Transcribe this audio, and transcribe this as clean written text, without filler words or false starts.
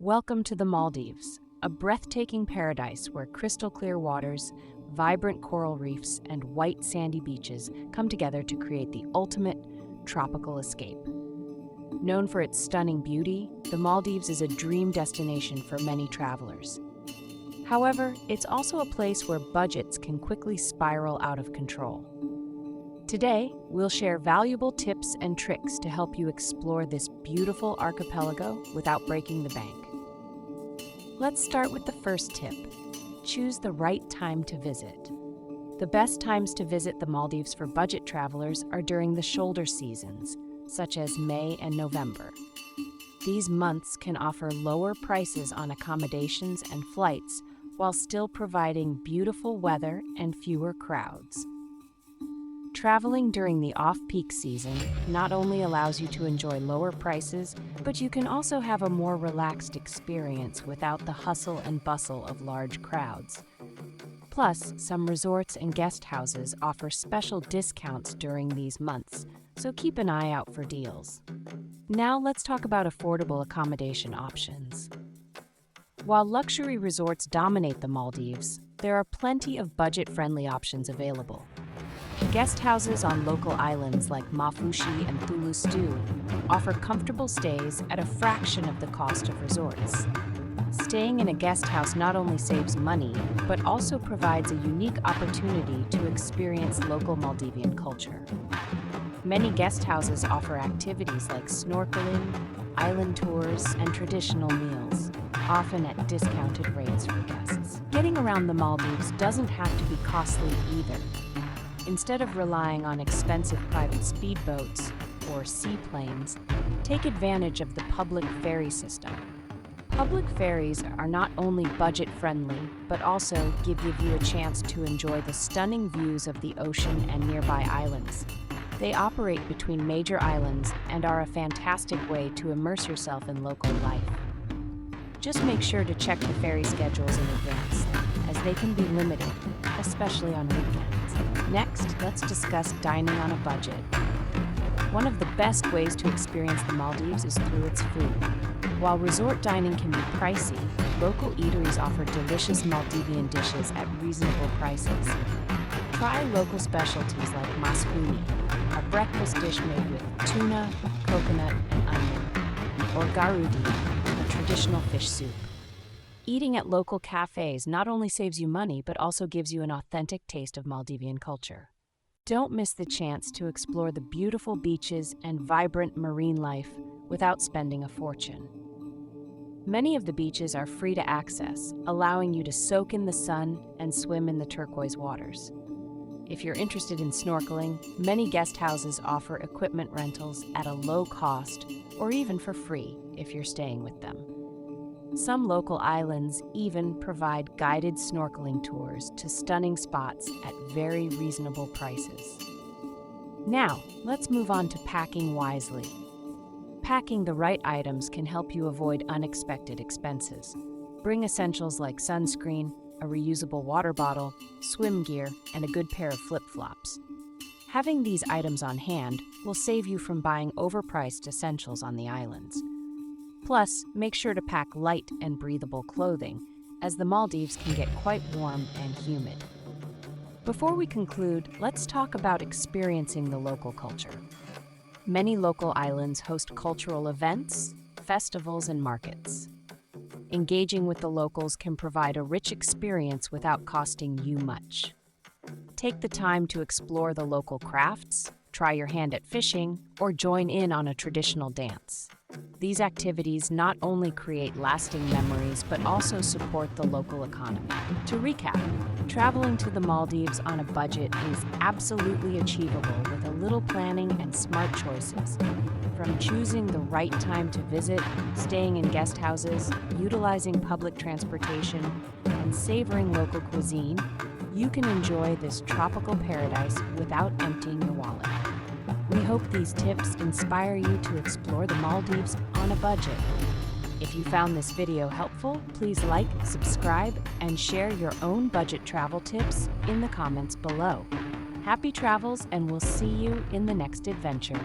Welcome to the Maldives, a breathtaking paradise where crystal clear waters, vibrant coral reefs, and white sandy beaches come together to create the ultimate tropical escape. Known for its stunning beauty, the Maldives is a dream destination for many travelers. However, it's also a place where budgets can quickly spiral out of control. Today, we'll share valuable tips and tricks to help you explore this beautiful archipelago without breaking the bank. Let's start with the first tip. Choose the right time to visit. The best times to visit the Maldives for budget travelers are during the shoulder seasons, such as May and November. These months can offer lower prices on accommodations and flights while still providing beautiful weather and fewer crowds. Traveling during the off-peak season not only allows you to enjoy lower prices, but you can also have a more relaxed experience without the hustle and bustle of large crowds. Plus, some resorts and guest houses offer special discounts during these months, so keep an eye out for deals. Now let's talk about affordable accommodation options. While luxury resorts dominate the Maldives, there are plenty of budget-friendly options available. Guest houses on local islands like Mafushi and Thulustu offer comfortable stays at a fraction of the cost of resorts. Staying in a guest house not only saves money, but also provides a unique opportunity to experience local Maldivian culture. Many guest houses offer activities like snorkeling, island tours, and traditional meals, often at discounted rates for guests. Getting around the Maldives doesn't have to be costly either. Instead of relying on expensive private speedboats or seaplanes, take advantage of the public ferry system. Public ferries are not only budget-friendly, but also give you a chance to enjoy the stunning views of the ocean and nearby islands. They operate between major islands and are a fantastic way to immerse yourself in local life. Just make sure to check the ferry schedules in advance, as they can be limited, especially on weekends. Next, let's discuss dining on a budget. One of the best ways to experience the Maldives is through its food. While resort dining can be pricey, local eateries offer delicious Maldivian dishes at reasonable prices. Try local specialties like maskuni, a breakfast dish made with tuna, coconut, and onion, or garudi, a traditional fish soup. Eating at local cafes not only saves you money, but also gives you an authentic taste of Maldivian culture. Don't miss the chance to explore the beautiful beaches and vibrant marine life without spending a fortune. Many of the beaches are free to access, allowing you to soak in the sun and swim in the turquoise waters. If you're interested in snorkeling, many guest houses offer equipment rentals at a low cost or even for free if you're staying with them. Some local islands even provide guided snorkeling tours to stunning spots at very reasonable prices. Now, let's move on to packing wisely. Packing the right items can help you avoid unexpected expenses. Bring essentials like sunscreen, a reusable water bottle, swim gear, and a good pair of flip-flops. Having these items on hand will save you from buying overpriced essentials on the islands. Plus, make sure to pack light and breathable clothing, as the Maldives can get quite warm and humid. Before we conclude, let's talk about experiencing the local culture. Many local islands host cultural events, festivals, and markets. Engaging with the locals can provide a rich experience without costing you much. Take the time to explore the local crafts, try your hand at fishing, or join in on a traditional dance. These activities not only create lasting memories, but also support the local economy. To recap, traveling to the Maldives on a budget is absolutely achievable with a little planning and smart choices. From choosing the right time to visit, staying in guest houses, utilizing public transportation, and savoring local cuisine, you can enjoy this tropical paradise without emptying your wallet. We hope these tips inspire you to explore the Maldives on a budget. If you found this video helpful, please like, subscribe, and share your own budget travel tips in the comments below. Happy travels, and we'll see you in the next adventure.